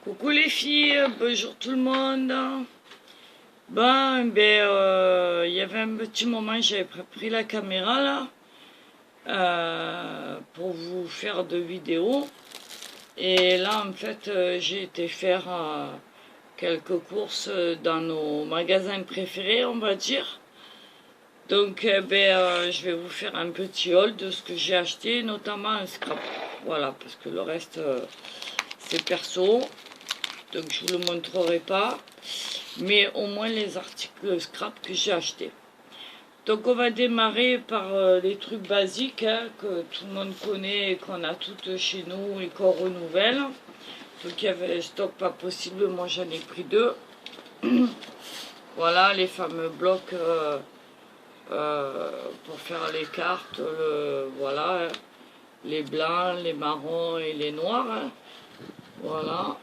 Coucou les filles, bonjour tout le monde. Il y avait un petit moment, j'avais pris la caméra là pour vous faire de vidéos. Et là, en fait, j'ai été faire quelques courses dans nos magasins préférés, on va dire. Donc, je vais vous faire un petit haul de ce que j'ai acheté, notamment un scrap. Voilà, parce que le reste, c'est perso. Donc, je vous le montrerai pas. Mais au moins les articles scrap que j'ai achetés. Donc, on va démarrer par les trucs basiques que tout le monde connaît et qu'on a toutes chez nous et qu'on renouvelle. Donc, il y avait un stock pas possible. Moi, j'en ai pris 2. Voilà, les fameux blocs pour faire les cartes. Voilà, les blancs, les marrons et les noirs. Voilà.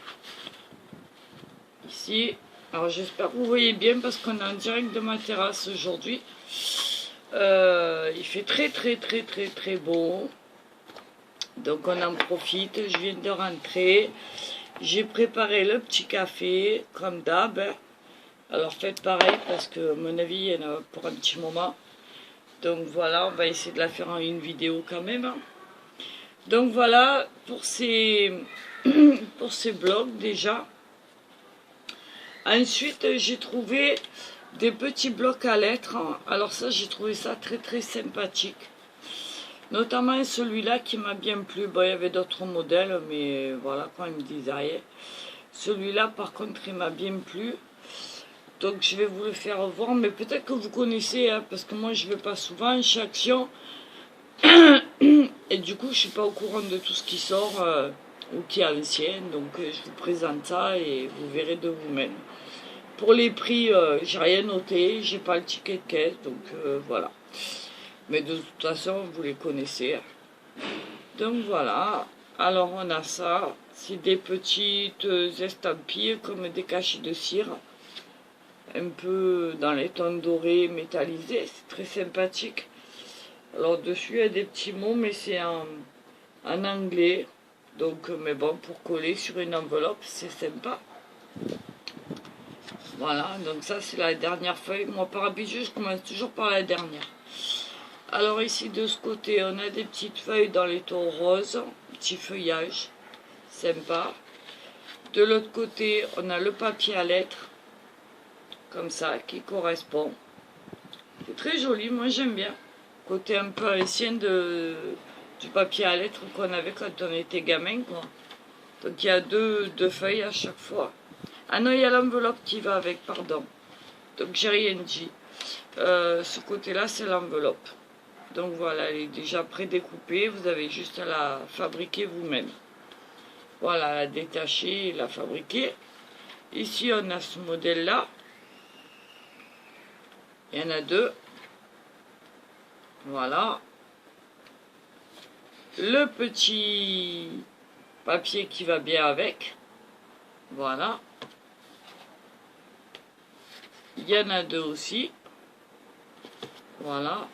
Ici. Alors, j'espère que vous voyez bien parce qu'on est en direct de ma terrasse aujourd'hui. Il fait très beau. Donc, on en profite. Je viens de rentrer. J'ai préparé le petit café, comme d'hab. Alors, faites pareil parce que, à mon avis, il y en a pour un petit moment. Donc, voilà, on va essayer de la faire en une vidéo quand même. Donc, voilà, pour ces blocs déjà. Ensuite, j'ai trouvé des petits blocs à lettres. Alors ça, j'ai trouvé ça très sympathique. Notamment celui-là qui m'a bien plu. Bon, il y avait d'autres modèles, mais voilà, quand ils me disaient rien. Celui-là, par contre, il m'a bien plu. Donc, je vais vous le faire voir. Mais peut-être que vous connaissez, hein, parce que moi, je ne vais pas souvent chez Action. Et du coup, je ne suis pas au courant de tout ce qui sort ou qui est ancien. Donc, je vous présente ça et vous verrez de vous-même. Pour les prix, j'ai rien noté, j'ai pas le ticket de caisse, donc voilà. Mais de toute façon, vous les connaissez. Donc voilà. Alors on a ça. C'est des petites estampilles comme des cachets de cire. Un peu dans les tons dorés métallisés. C'est très sympathique. Alors dessus, il y a des petits mots, mais c'est en anglais. Donc, mais bon, pour coller sur une enveloppe, c'est sympa. Voilà, donc ça c'est la dernière feuille. Moi par habitude je commence toujours par la dernière. Alors ici de ce côté on a des petites feuilles dans les tons roses, petit feuillage, sympa. De l'autre côté on a le papier à lettres, comme ça, qui correspond. C'est très joli, moi j'aime bien. Côté un peu ancien du papier à lettres qu'on avait quand on était gamin, quoi. Donc il y a deux feuilles à chaque fois. Ah non, il y a l'enveloppe qui va avec, pardon. Donc j'ai rien dit. Ce côté-là, c'est l'enveloppe. Donc voilà, elle est déjà prédécoupée. Vous avez juste à la fabriquer vous-même. Voilà, la détacher et la fabriquer. Ici, on a ce modèle-là. Il y en a 2. Voilà. Le petit papier qui va bien avec. Voilà. Il y en a 2 aussi. Voilà.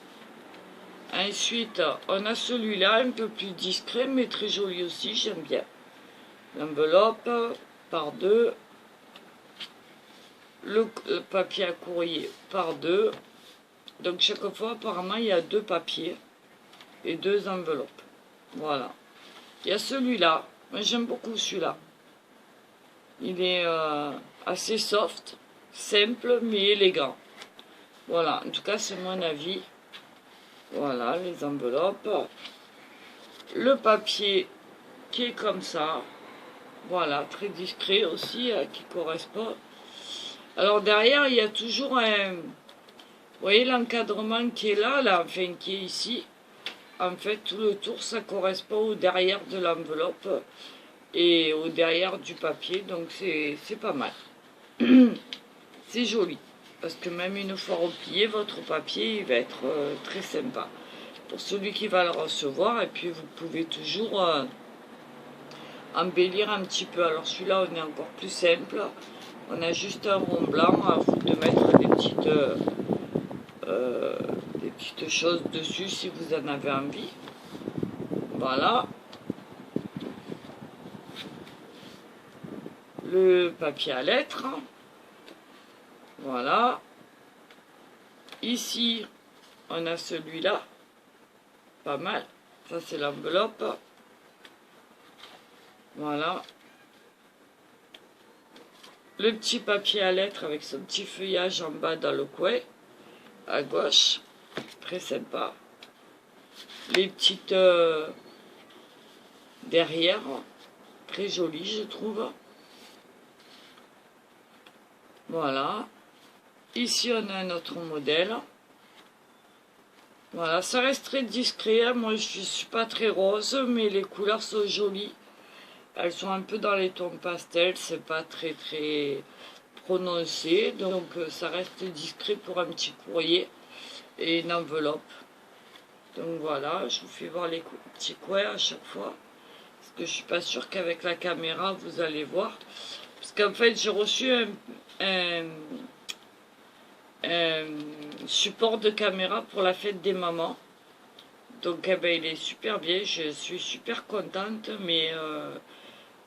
Ensuite, on a celui-là, un peu plus discret, mais très joli aussi, j'aime bien. L'enveloppe par 2. Le papier à courrier par 2. Donc chaque fois, apparemment, il y a 2 papiers et 2 enveloppes. Voilà. Il y a celui-là. Moi, j'aime beaucoup celui-là. Il est assez soft, simple, mais élégant. Voilà. En tout cas, c'est mon avis. Voilà, les enveloppes. Le papier qui est comme ça. Voilà, très discret aussi, qui correspond. Alors derrière, il y a toujours un... Vous voyez l'encadrement qui est là, enfin qui est ici. En fait, tout le tour, ça correspond au derrière de l'enveloppe et au derrière du papier. Donc c'est pas mal. C'est joli. Parce que même une fois replié, votre papier, il va être très sympa. Pour celui qui va le recevoir, et puis vous pouvez toujours embellir un petit peu. Alors celui-là, on est encore plus simple. On a juste un rond blanc, à vous de mettre des petites choses dessus si vous en avez envie. Voilà. le papier à lettres. Voilà. Ici, on a celui-là. Pas mal. Ça, c'est l'enveloppe. Voilà. Le petit papier à lettres avec son petit feuillage en bas dans le coin. À gauche. Très sympa. Les petites derrière. Très jolies, je trouve. Voilà. Ici, on a un autre modèle. Voilà, ça reste très discret. Hein. Moi, je ne suis pas très rose, mais les couleurs sont jolies. Elles sont un peu dans les tons pastels. C'est pas très prononcé. Donc, ça reste discret pour un petit courrier et une enveloppe. Donc, voilà, je vous fais voir les petits coins à chaque fois. Parce que je suis pas sûre qu'avec la caméra, vous allez voir. Parce qu'en fait, j'ai reçu un support de caméra pour la fête des mamans. Donc eh ben, il est super bien, je suis super contente, mais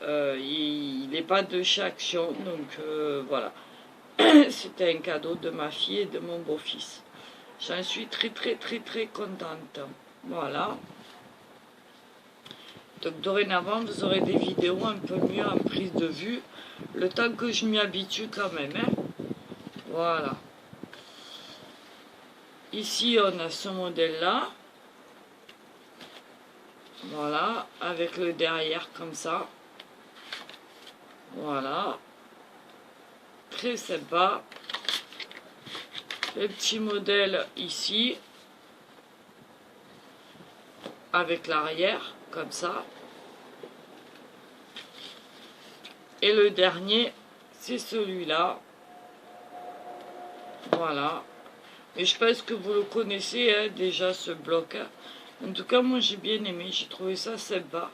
il n'est pas de chez Action, donc voilà. C'était un cadeau de ma fille et de mon beau-fils. J'en suis très contente. Voilà. Donc dorénavant, vous aurez des vidéos un peu mieux en prise de vue, le temps que je m'y habitue quand même. Hein. Voilà. Ici, on a ce modèle-là. Voilà, avec le derrière comme ça. Voilà. Très sympa. Le petit modèle ici. Avec l'arrière, comme ça. Et le dernier, c'est celui-là. Voilà. Et je pense que vous le connaissez hein, déjà ce bloc. En tout cas, moi j'ai bien aimé, j'ai trouvé ça sympa.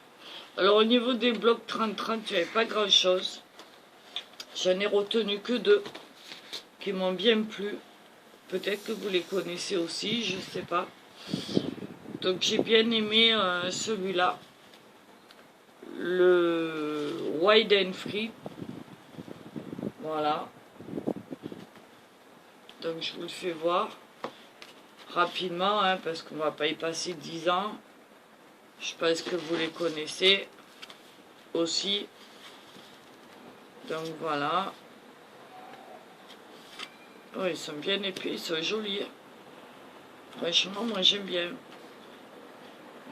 Alors au niveau des blocs 30-30, il n'y avait pas grand chose. J'en ai retenu que 2 qui m'ont bien plu. Peut-être que vous les connaissez aussi, je ne sais pas. Donc j'ai bien aimé celui-là. Le Wide and Free. Voilà. Donc je vous le fais voir rapidement, hein, parce qu'on ne va pas y passer 10 ans. Je pense que vous les connaissez aussi. Donc voilà. Oh, ils sont bien épais, ils sont jolis. Franchement, moi j'aime bien.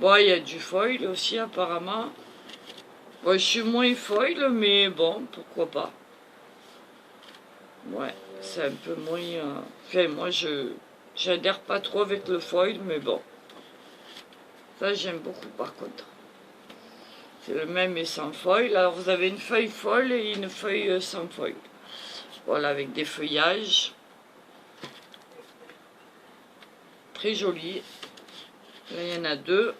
Bon, il y a du foil aussi apparemment. Bon, je suis moins foil, mais bon, pourquoi pas. Ouais, c'est un peu moins... Enfin, moi, j'adhère pas trop avec le foil, mais bon. Ça, j'aime beaucoup, par contre. C'est le même et sans foil. Alors, vous avez une feuille foil et une feuille sans foil. Voilà, avec des feuillages. Très joli. Là, il y en a 2.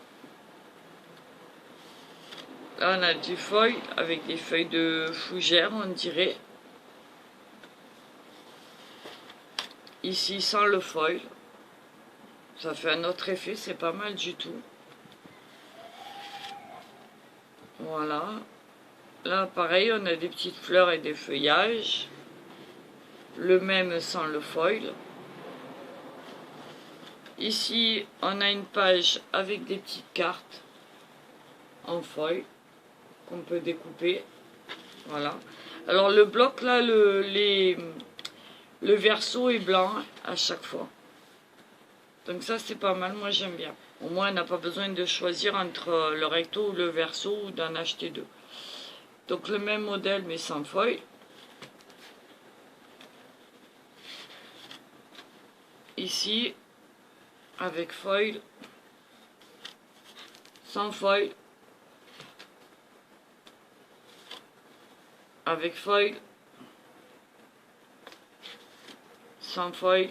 Là, on a du foil avec des feuilles de fougère, on dirait. Ici, sans le foil. Ça fait un autre effet, c'est pas mal du tout. Voilà. Là, pareil, on a des petites fleurs et des feuillages. Le même sans le foil. Ici, on a une page avec des petites cartes en foil qu'on peut découper. Voilà. Alors, le bloc, là, le verso est blanc à chaque fois. Donc ça, c'est pas mal. Moi, j'aime bien. Au moins, on n'a pas besoin de choisir entre le recto ou le verso ou d'en acheter 2. Donc, le même modèle, mais sans foil. Ici, avec foil. Sans foil. Avec foil. Sans foil.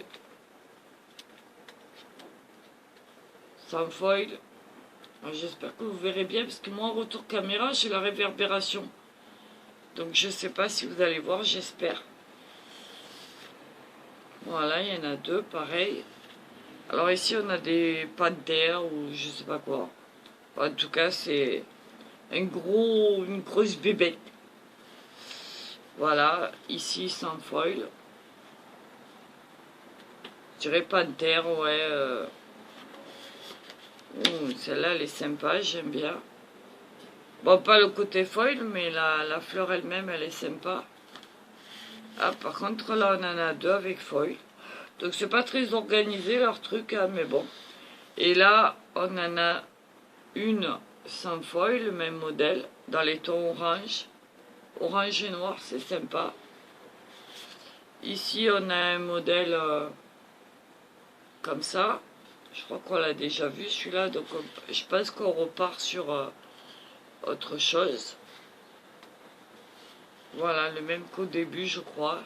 Sans foil. J'espère que vous verrez bien parce que moi en retour caméra j'ai la réverbération. Donc je sais pas si vous allez voir, j'espère. Voilà, il y en a 2 pareil. Alors ici on a des pattes d'air ou je sais pas quoi. En tout cas c'est une grosse bébête. Voilà, ici sans foil. Je dirais panthère, ouais. Celle-là, elle est sympa, j'aime bien. Bon, pas le côté foil, mais la fleur elle-même, elle est sympa. Ah, par contre, là, on en a deux avec foil. Donc, c'est pas très organisé, leur truc, hein, mais bon. Et là, on en a une sans foil, le même modèle, dans les tons orange. Orange et noir, c'est sympa. Ici, on a un modèle comme ça. Je crois qu'on l'a déjà vu, celui-là. Donc, je pense qu'on repart sur autre chose. Voilà, le même qu'au début, je crois.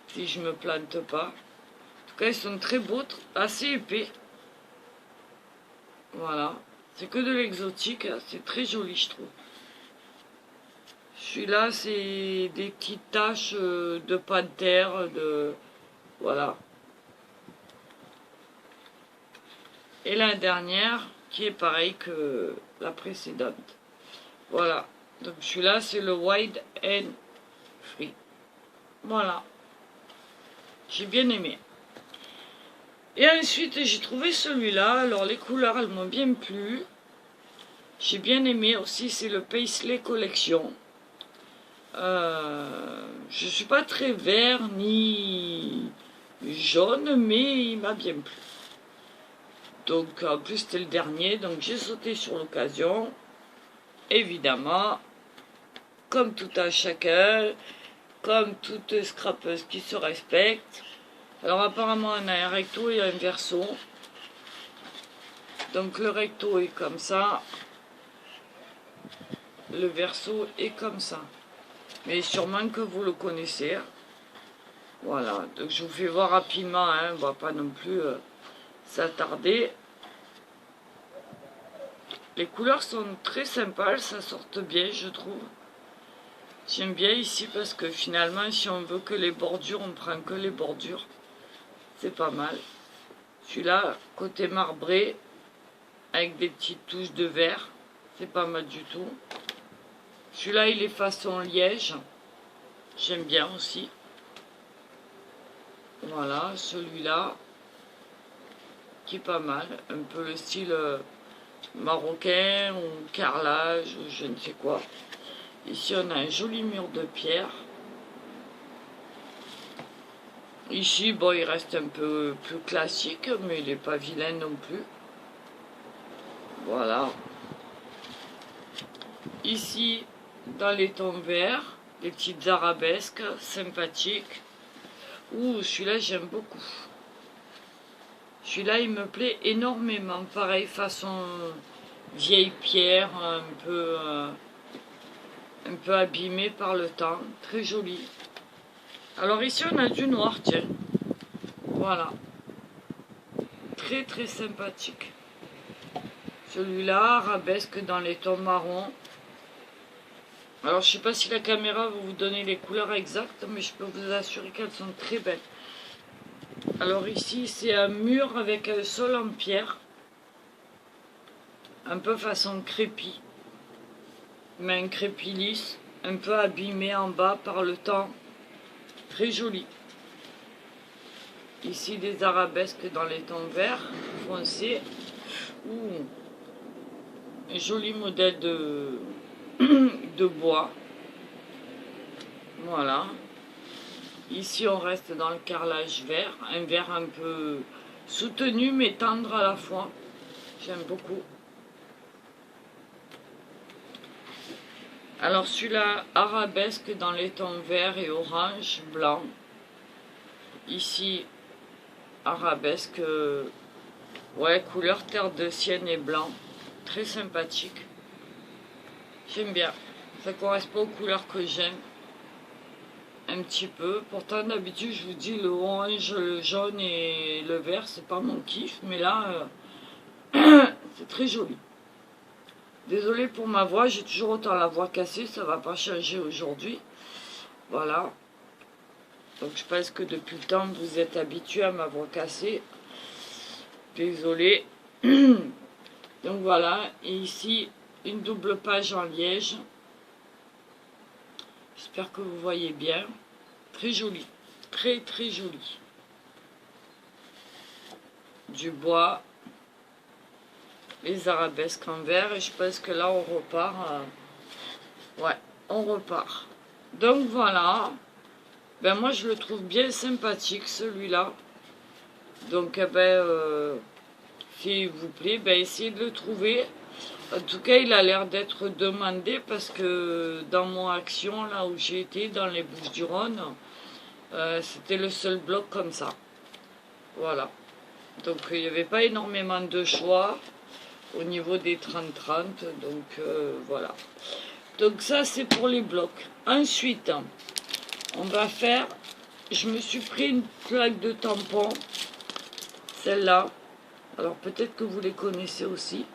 Si je me plante pas. En tout cas, ils sont très beaux, assez épais. Voilà. C'est que de l'exotique, hein. C'est très joli, je trouve. Celui-là, c'est des petites taches de panthère, de... Voilà. Et la dernière, qui est pareil que la précédente. Voilà. Donc celui-là, c'est le Wild and Free. Voilà. J'ai bien aimé. Et ensuite, j'ai trouvé celui-là. Alors, les couleurs, elles m'ont bien plu. J'ai bien aimé aussi, c'est le Paisley Collection. Je suis pas très vert ni jaune, mais il m'a bien plu. Donc, en plus, c'était le dernier, donc j'ai sauté sur l'occasion. Évidemment, comme tout à chacun, comme toute scrapeuse qui se respecte. Alors, apparemment, on a un recto et un verso. Donc, le recto est comme ça. Le verso est comme ça. Mais sûrement que vous le connaissez. Voilà, donc je vous fais voir rapidement, hein, on va pas non plus s'attarder. Les couleurs sont très sympas, ça sort bien, je trouve. J'aime bien ici parce que finalement, si on veut que les bordures, on prend que les bordures. C'est pas mal. Celui-là, côté marbré, avec des petites touches de vert. C'est pas mal du tout. Celui-là, il est façon liège. J'aime bien aussi. Voilà, celui-là, qui est pas mal. Un peu le style marocain ou carrelage ou je ne sais quoi. Ici, on a un joli mur de pierre. Ici, bon, il reste un peu plus classique, mais il n'est pas vilain non plus. Voilà. Ici, dans les tons verts, les petites arabesques sympathiques. Ouh, celui-là, j'aime beaucoup. Celui-là, il me plaît énormément. Pareil, façon vieille pierre, un peu abîmée par le temps. Très joli. Alors ici, on a du noir, tiens. Voilà. Très, très sympathique. Celui-là, arabesque dans les tons marrons. Alors, je ne sais pas si la caméra va vous donner les couleurs exactes, mais je peux vous assurer qu'elles sont très belles. Alors ici, c'est un mur avec un sol en pierre. Un peu façon crépi. Mais un crépi lisse, un peu abîmé en bas par le temps. Très joli. Ici, des arabesques dans les tons verts foncés. Ouh, un joli modèle de bois. Voilà. Ici, on reste dans le carrelage vert. Un vert un peu soutenu, mais tendre à la fois. J'aime beaucoup. Alors, celui-là, arabesque dans les tons vert et orange, blanc. Ici, arabesque, ouais, couleur terre de sienne et blanc. Très sympathique. J'aime bien. Ça correspond aux couleurs que j'aime. Un petit peu. Pourtant, d'habitude, je vous dis, le orange, le jaune et le vert, c'est pas mon kiff. Mais là, c'est très joli. Désolée pour ma voix, j'ai toujours autant la voix cassée, ça va pas changer aujourd'hui. Voilà. Donc, je pense que depuis le temps, vous êtes habitués à ma voix cassée. Désolée. Donc, voilà. Et ici, une double page en liège. J'espère que vous voyez bien. Très joli. Très très joli. Du bois. Les arabesques en vert. Et je pense que là on repart. Ouais, on repart. Donc voilà. Ben moi je le trouve bien sympathique celui-là. Donc eh ben, s'il vous plaît, ben, essayez de le trouver. En tout cas, il a l'air d'être demandé parce que dans mon action, là où j'ai été, dans les Bouches-du-Rhône, c'était le seul bloc comme ça. Voilà. Donc il n'y avait pas énormément de choix au niveau des 30-30. Donc voilà. Donc ça, c'est pour les blocs. Ensuite, on va faire... Je me suis pris une plaque de tampons. Celle-là. Alors peut-être que vous les connaissez aussi.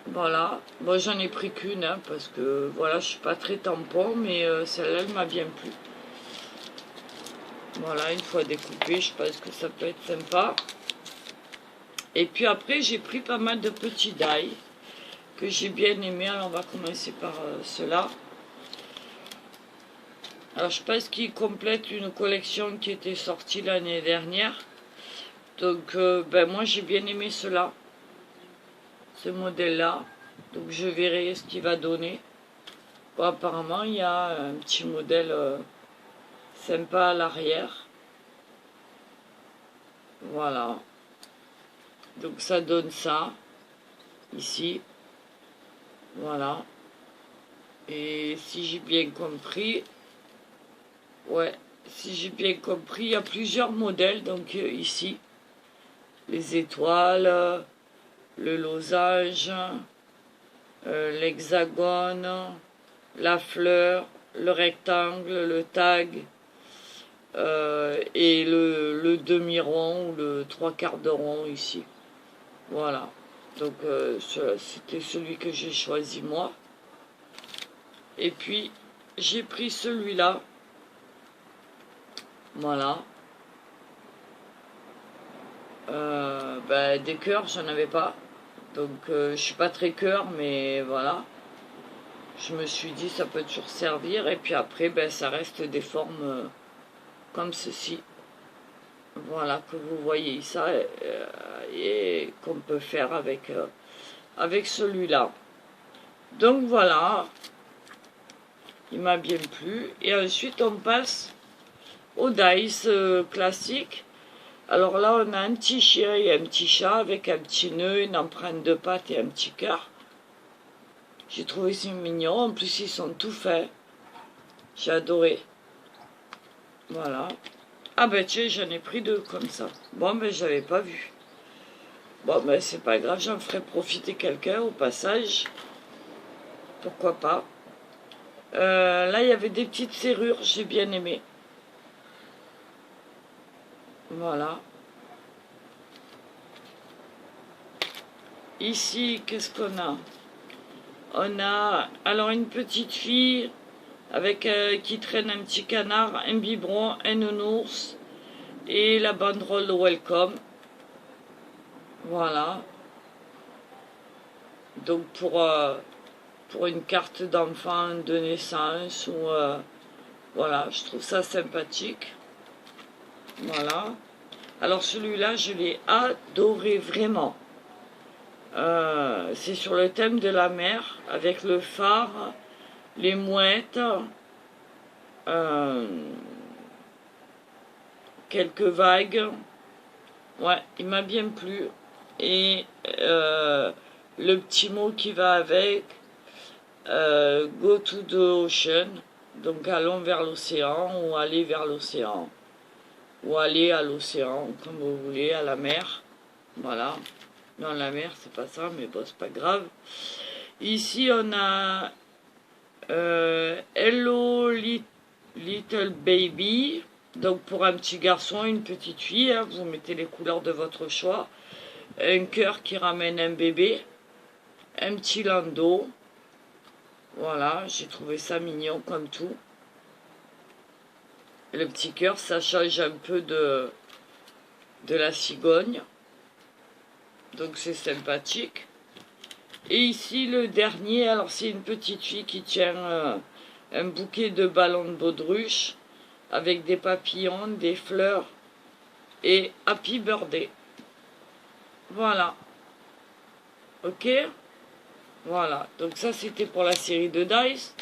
Voilà. Moi j'en ai pris qu'une hein, parce que voilà, je suis pas très tampon, mais celle-là elle m'a bien plu. Voilà, une fois découpée, je pense que ça peut être sympa. Et puis après j'ai pris pas mal de petits die que j'ai bien aimé. Alors on va commencer par ceux-là. Alors je pense qu'ils complètent une collection qui était sortie l'année dernière. Donc ben moi j'ai bien aimé cela, ce modèle là, donc je verrai ce qu'il va donner. Bon, apparemment il y a un petit modèle sympa à l'arrière, voilà, donc ça donne ça ici, voilà, et si j'ai bien compris, ouais, si j'ai bien compris, il y a plusieurs modèles, donc ici les étoiles, le losange, l'hexagone, la fleur, le rectangle, le tag et le demi-rond ou le trois quarts de rond ici. Voilà. Donc c'était celui que j'ai choisi moi. Et puis j'ai pris celui-là. Voilà. Ben, des cœurs, j'en avais pas. Donc je suis pas très cœur, mais voilà. Je me suis dit ça peut toujours servir. Et puis après, ben, ça reste des formes comme ceci. Voilà, que vous voyez ça et qu'on peut faire avec, avec celui-là. Donc voilà, il m'a bien plu. Et ensuite, on passe au dice classique. Alors là, on a un petit chien et un petit chat avec un petit nœud, une empreinte de patte et un petit cœur. J'ai trouvé ça mignon. En plus, ils sont tout faits. J'ai adoré. Voilà. Ah ben tiens, j'en ai pris deux comme ça. Bon ben j'avais pas vu. Bon ben c'est pas grave, j'en ferai profiter quelqu'un au passage. Pourquoi pas. Là il y avait des petites serrures, j'ai bien aimé. Voilà. Ici, qu'est-ce qu'on a? On a alors une petite fille avec qui traîne un petit canard, un biberon, un nounours et la banderole de Welcome. Voilà. Donc pour une carte d'enfant de naissance ou voilà, je trouve ça sympathique. Voilà. Alors celui-là, je l'ai adoré vraiment. C'est sur le thème de la mer avec le phare, les mouettes, quelques vagues. Ouais, il m'a bien plu. Et le petit mot qui va avec, go to the ocean, donc allons vers l'océan ou aller vers l'océan, ou aller à l'océan, comme vous voulez, à la mer. Voilà. Non, la mer, c'est pas ça, mais bon, c'est pas grave. Ici, on a Hello Little Baby. Donc, pour un petit garçon, une petite fille, hein, vous mettez les couleurs de votre choix. Un cœur qui ramène un bébé. Un petit landau. Voilà, j'ai trouvé ça mignon comme tout. Le petit cœur, ça change un peu de la cigogne. Donc c'est sympathique. Et ici le dernier, alors c'est une petite fille qui tient un bouquet de ballons de baudruche avec des papillons, des fleurs et Happy Birthday. Voilà. Ok? Voilà. Donc ça, c'était pour la série de Dice.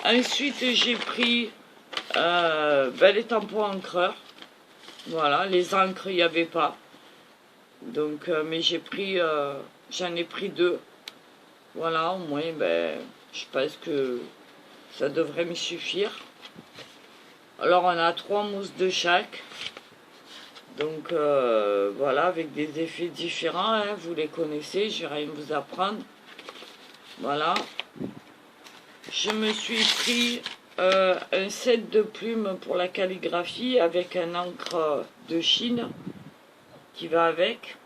Ensuite, j'ai pris les tampons encreurs. Voilà. Les encres, il n'y avait pas. Donc, mais j'en ai pris 2. Voilà, au moins, je pense que ça devrait me suffire. Alors, on a 3 mousses de chaque. Donc, voilà, avec des effets différents. Hein, vous les connaissez, je vais rien vous apprendre. Voilà. Je me suis pris un set de plumes pour la calligraphie avec un encre de Chine qui va avec.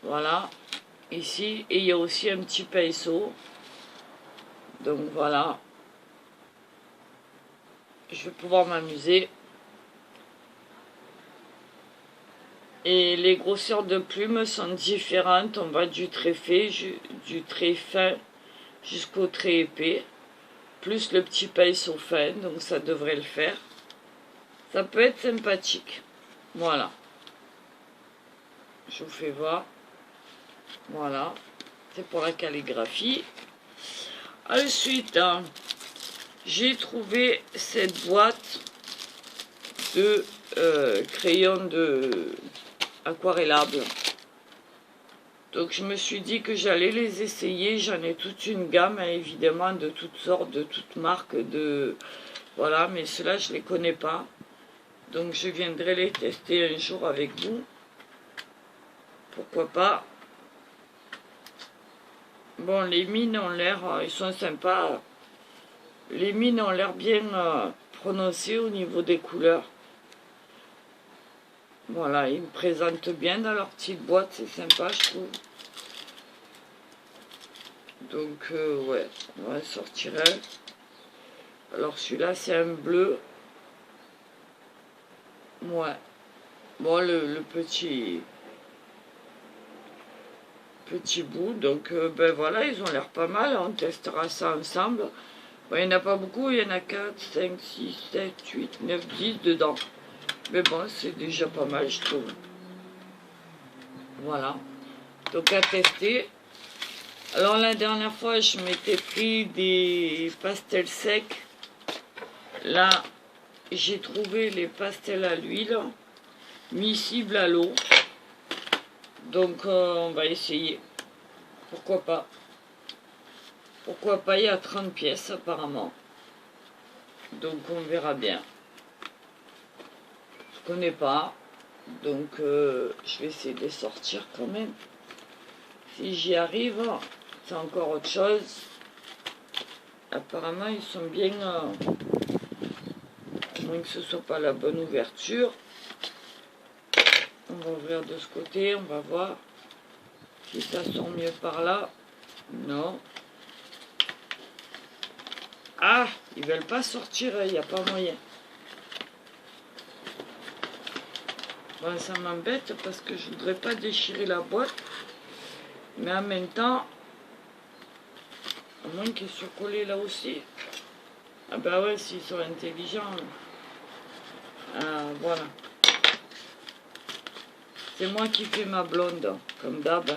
Voilà. Ici. Et il y a aussi un petit pinceau. Donc, voilà. Je vais pouvoir m'amuser. Et les grosseurs de plumes sont différentes. On va du très fin jusqu'au très épais. Plus le petit pinceau fin. Donc ça devrait le faire. Ça peut être sympathique. Voilà. Je vous fais voir. Voilà. C'est pour la calligraphie. Ensuite, hein, j'ai trouvé cette boîte de crayons de aquarellables. Donc je me suis dit que j'allais les essayer. J'en ai toute une gamme, hein, évidemment, de toutes sortes, de toutes marques, voilà, mais ceux-là je les connais pas. Donc je viendrai les tester un jour avec vous. Pourquoi pas. Bon, les mines ont l'air, ils sont sympas. Les mines ont l'air bien prononcées au niveau des couleurs. Voilà, ils me présentent bien dans leur petite boîte, c'est sympa, je trouve. Donc, ouais, on va sortir un. Alors, celui-là, c'est un bleu. Ouais. Bon, le petit bout. Donc, voilà, ils ont l'air pas mal. On testera ça ensemble. Bon, il n'y en a pas beaucoup. Il y en a 4, 5, 6, 7, 8, 9, 10 dedans. Mais bon, c'est déjà pas mal, je trouve. Voilà. Donc, à tester. Alors, la dernière fois, je m'étais pris des pastels secs. Là, j'ai trouvé les pastels à l'huile, miscibles à l'eau. Donc, on va essayer. Pourquoi pas? Pourquoi pas? Il y a 30 pièces, apparemment. Donc, on verra bien. Je connais pas. Donc, je vais essayer de les sortir quand même. Si j'y arrive, c'est encore autre chose. Apparemment, ils sont bien... à moins que ce soit pas la bonne ouverture. On va ouvrir de ce côté, on va voir si ça sort mieux par là. Non. Ah, ils veulent pas sortir, il n'y a pas moyen. Bon, ça m'embête parce que je voudrais pas déchirer la boîte. Mais en même temps, à moins qu'ils soient collés là aussi. Ah bah ouais, s'ils sont intelligents. Voilà. C'est moi qui fais ma blonde, comme d'hab.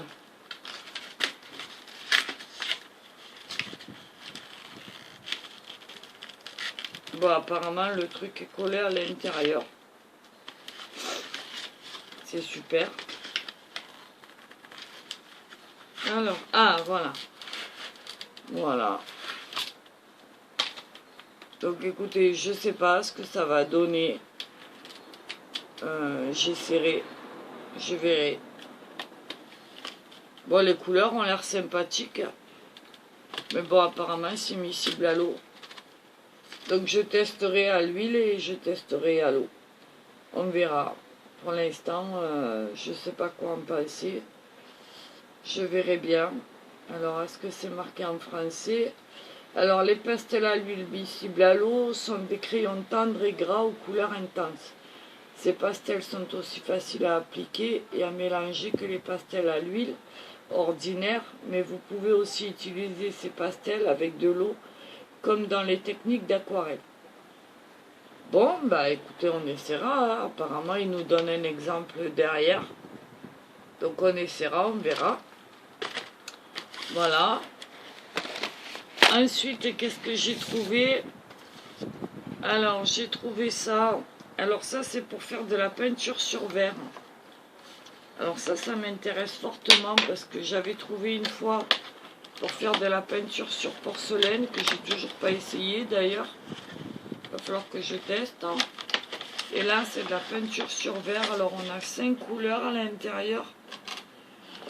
Bon, apparemment, le truc est collé à l'intérieur. C'est super. Alors, voilà. Voilà. Donc, écoutez, je sais pas ce que ça va donner. J'essaierai. Je verrai. Bon, les couleurs ont l'air sympathiques. Mais bon, apparemment, c'est miscible à l'eau. Donc, je testerai à l'huile et je testerai à l'eau. On verra. Pour l'instant, je ne sais pas quoi en penser. Je verrai bien. Alors, est-ce que c'est marqué en français? Alors, les pastels à l'huile miscible à l'eau sont des crayons tendres et gras aux couleurs intenses. Ces pastels sont aussi faciles à appliquer et à mélanger que les pastels à l'huile ordinaires, mais vous pouvez aussi utiliser ces pastels avec de l'eau comme dans les techniques d'aquarelle. Bon, bah écoutez, on essaiera. Hein. Apparemment, il nous donne un exemple derrière. Donc on essaiera, on verra. Voilà. Ensuite, qu'est-ce que j'ai trouvé? Alors, j'ai trouvé ça. Alors ça, c'est pour faire de la peinture sur verre. Alors ça m'intéresse fortement parce que j'avais trouvé une fois pour faire de la peinture sur porcelaine, que j'ai toujours pas essayé d'ailleurs. Il va falloir que je teste. Hein. Et là, c'est de la peinture sur verre. Alors, on a 5 couleurs à l'intérieur.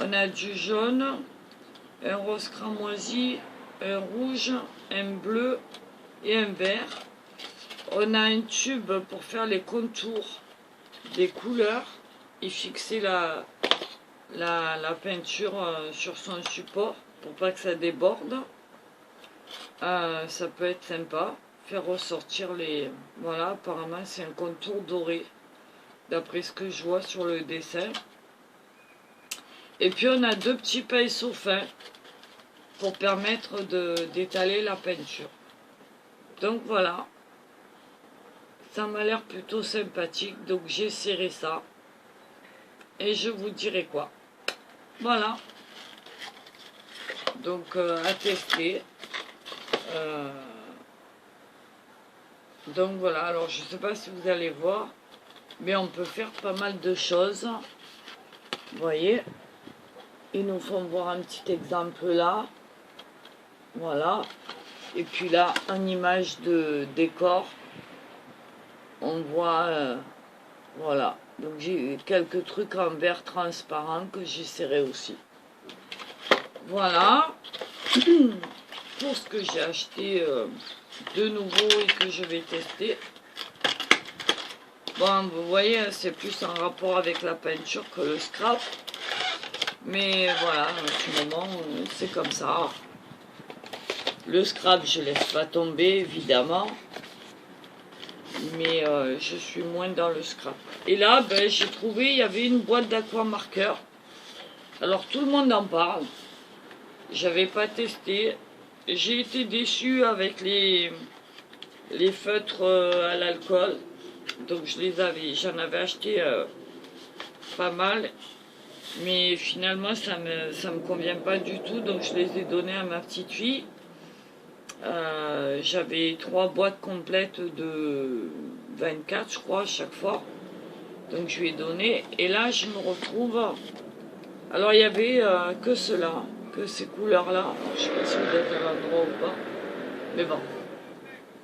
On a du jaune, un rose cramoisi, un rouge, un bleu et un vert. On a un tube pour faire les contours des couleurs et fixer la peinture sur son support pour pas que ça déborde. Ça peut être sympa. Faire ressortir les... Voilà, apparemment c'est un contour doré, d'après ce que je vois sur le dessin. Et puis on a 2 petits pinceaux fins pour permettre d'étaler la peinture. Donc voilà. Ça m'a l'air plutôt sympathique, donc j'essaierai ça. Et je vous dirai quoi. Voilà. Donc à tester. Donc voilà, alors je ne sais pas si vous allez voir, mais on peut faire pas mal de choses. Vous voyez, ils nous font voir un petit exemple là. Voilà. Et puis là, en image de décor, on voit, voilà. Donc j'ai quelques trucs en verre transparent que j'essaierai aussi. Voilà. Pour ce que j'ai acheté de nouveau et que je vais tester. Bon, vous voyez, c'est plus en rapport avec la peinture que le scrap. Mais voilà, en ce moment, c'est comme ça. Le scrap, je laisse pas tomber, évidemment. Mais je suis moins dans le scrap. Et là, ben, j'ai trouvé, il y avait une boîte d'aquamarqueur. Alors, tout le monde en parle. J'avais pas testé. J'ai été déçue avec les feutres à l'alcool. Donc j'en avais acheté pas mal. Mais finalement ça me convient pas du tout. Donc je les ai donnés à ma petite fille. J'avais 3 boîtes complètes de 24 je crois à chaque fois. Donc je lui ai donné. Et là je me retrouve. Alors il y avait que cela. Que ces couleurs-là. Je ne sais pas si vous êtes à l'endroit ou pas. Mais bon.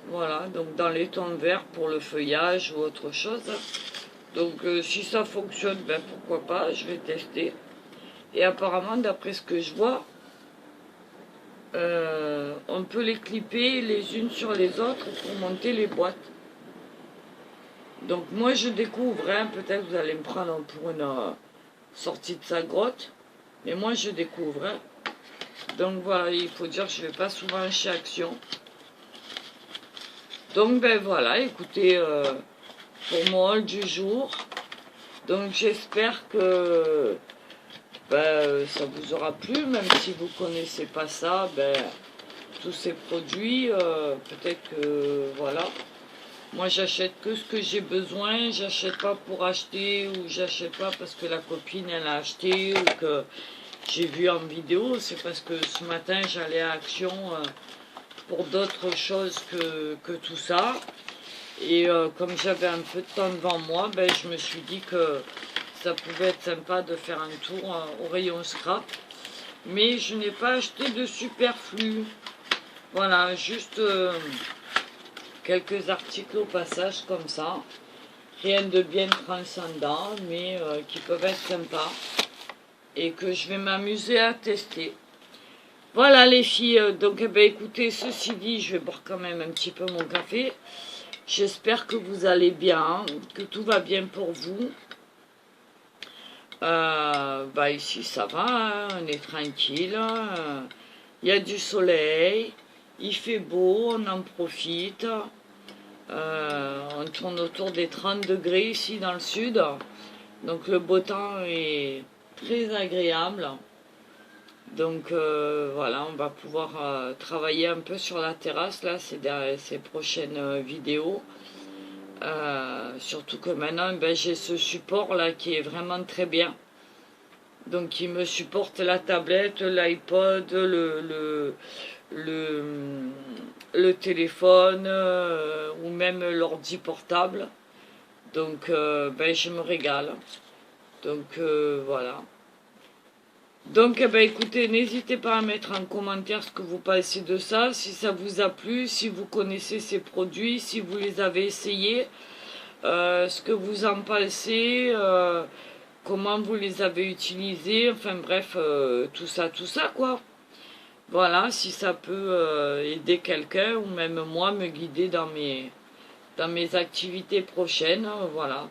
Voilà, donc dans les tons verts pour le feuillage ou autre chose. Donc si ça fonctionne, ben pourquoi pas, je vais tester. Et apparemment, d'après ce que je vois, on peut les clipper les unes sur les autres pour monter les boîtes. Donc moi je découvre, hein, peut-être vous allez me prendre pour une sortie de sa grotte. Mais moi je découvre. Hein. Donc voilà, il faut dire que je ne vais pas souvent chez Action. Donc ben voilà, écoutez, pour mon haul du jour. Donc j'espère que ben, ça vous aura plu, même si vous ne connaissez pas ça, ben, tous ces produits, peut-être que voilà. Moi j'achète que ce que j'ai besoin, j'achète pas pour acheter ou j'achète pas parce que la copine elle a acheté ou que j'ai vu en vidéo. C'est parce que ce matin j'allais à Action pour d'autres choses que tout ça. Et comme j'avais un peu de temps devant moi, ben, je me suis dit que ça pouvait être sympa de faire un tour au rayon scrap. Mais je n'ai pas acheté de superflu. Voilà, juste quelques articles au passage comme ça. Rien de bien transcendant, mais qui peuvent être sympas. Et que je vais m'amuser à tester. Voilà les filles, donc eh ben, écoutez, ceci dit, je vais boire quand même un petit peu mon café. J'espère que vous allez bien, que tout va bien pour vous. Bah ici ça va, hein, on est tranquille. Il y a du soleil, il fait beau, on en profite. On tourne autour des 30 degrés ici dans le sud. Donc le beau temps est très agréable. Donc voilà, on va pouvoir travailler un peu sur la terrasse là ces prochaines vidéos. Surtout que maintenant ben, j'ai ce support là qui est vraiment très bien. Donc il me supporte la tablette, l'iPod, le téléphone ou même l'ordi portable. Donc ben, je me régale. Donc voilà. Donc ben, écoutez, n'hésitez pas à mettre en commentaire ce que vous pensez de ça, si ça vous a plu, si vous connaissez ces produits, si vous les avez essayés, ce que vous en pensez, comment vous les avez utilisés, enfin bref, tout ça quoi. Voilà, si ça peut aider quelqu'un ou même moi me guider dans mes activités prochaines, voilà.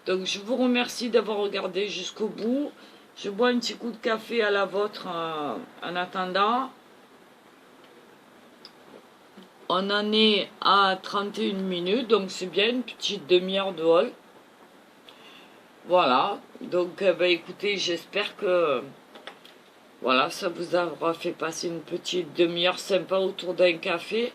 Donc je vous remercie d'avoir regardé jusqu'au bout. Je bois un petit coup de café à la vôtre en attendant. On en est à 31 minutes, donc c'est bien, une petite demi-heure de haul. Voilà, donc ben, écoutez, j'espère que voilà, ça vous aura fait passer une petite demi-heure sympa autour d'un café.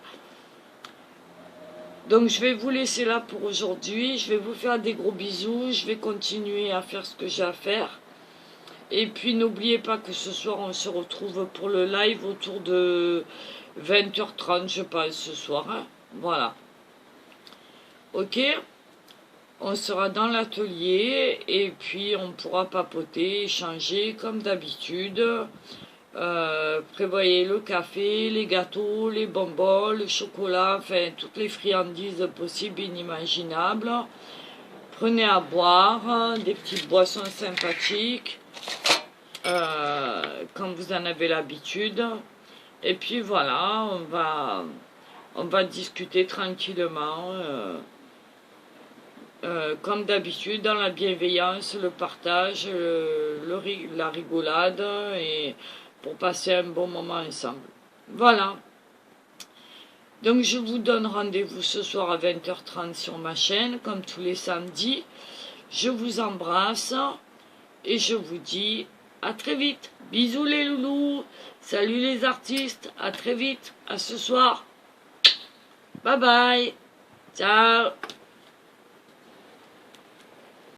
Donc je vais vous laisser là pour aujourd'hui. Je vais vous faire des gros bisous. Je vais continuer à faire ce que j'ai à faire. Et puis n'oubliez pas que ce soir on se retrouve pour le live autour de 20h30 je pense ce soir. Hein. Voilà. Ok. On sera dans l'atelier et puis on pourra papoter, échanger comme d'habitude. Prévoyez le café, les gâteaux, les bonbons, le chocolat, enfin toutes les friandises possibles et inimaginables. Prenez à boire, des petites boissons sympathiques, quand vous en avez l'habitude. Et puis voilà, on va discuter tranquillement, comme d'habitude, dans la bienveillance, le partage, la rigolade, et pour passer un bon moment ensemble. Voilà. Donc je vous donne rendez-vous ce soir à 20h30 sur ma chaîne, comme tous les samedis. Je vous embrasse et je vous dis à très vite. Bisous les loulous. Salut les artistes. À très vite. À ce soir. Bye bye. Ciao.